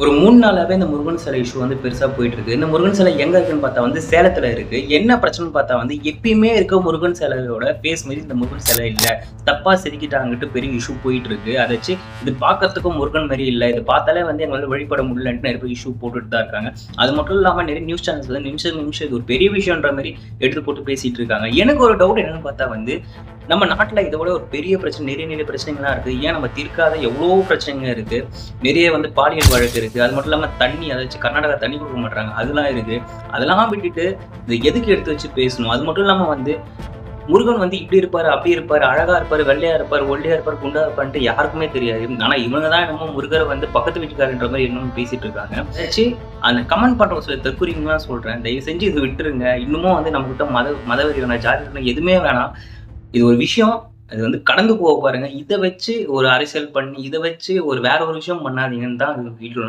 ஒரு 3 நாளாவே இந்த முருகன் சிலை இஷ்யூ வந்து பெருசா போயிட்டு இருக்கு. இந்த முருகன் சிலை எங்க இருக்குன்னு பார்த்தா வந்து சேலத்துல இருக்கு. என்ன பிரச்சனைன்னு பார்த்தா வந்து எப்பயுமே இருக்க முருகன் சிலையோட ஃபேஸ் மாரி இந்த முருகன் சிலை இல்ல. தப்பா செதுக்கிட்டாங்கன்ட்டு பெரிய இஷ்யூ போயிட்டு இருக்கு. அத வச்சு இது பார்க்கறதுக்கும் முருகன் மாரி இல்ல. இது பார்த்தாலே வந்து எங்களால வழிபட முடியலன்ட்டு நெறைய பேர் இஷ்யூ போட்டுட்டு தான் இருக்காங்க. அது மட்டும் இல்லாம நெறைய நியூஸ் சேனல்ஸ்ல நிமிஷம் இது ஒரு பெரிய விஷயம்ன்ற மாரி எடுத்து போட்டு பேசிட்டு இருக்காங்க. எனக்கு ஒரு டவுட் என்னன்னு பார்த்தா வந்து நம்ம நாட்டுல இத விட ஒரு பெரிய பிரச்சனை நிறைய பிரச்சனைகள்லாம் இருக்கு. ஏன் நம்ம தீர்க்காத எவ்வளவோ பிரச்சனைங்க இருக்கு. நிறைய வந்து பாலியல் வழக்கு இருக்கு. அது மட்டும் இல்லாம தண்ணி அதாச்சும் கர்நாடகா தண்ணி குடுக்க மாட்றாங்க. அதெல்லாம் இருக்கு. அதெல்லாம் விட்டுட்டு இத எதுக்கு எடுத்து வச்சு பேசணும்? அது மட்டும் இல்லாம வந்து முருகன் வந்து இப்படி இருப்பாரு, அப்படி இருப்பாரு, அழகா இருப்பாரு, வெள்ளையா இருப்பாரு, ஒல்லியா இருப்பாரு, குண்டா இருப்பாருன்ட்டு யாருக்குமே தெரியாது. ஆனா இவங்க தான் என்னமோ முருகர வந்து பக்கத்து வீட்டுக்காரன்ற மாரி என்னமோ பேசிட்டு இருக்காங்க. அதாச்சு அந்த கமெண்ட் பண்றவங்க சில தற்குறின்னு தான் சொல்றேன். தயவு செஞ்சு இத விட்டுருங்க. இன்னமும் வந்து நம்மகிட்ட மதவெறி வேணாம், ஜாதி வேணாம், எதுவுமே வேணாம். இது ஒரு விஷயம். அது வந்து கடந்து போக பாருங்க. இத வச்சு ஒரு அரசியல் பண்ணி, இத வச்சு ஒரு வேற ஒரு விஷயம் பண்ணாதீங்கன்னு தான் வீடியோ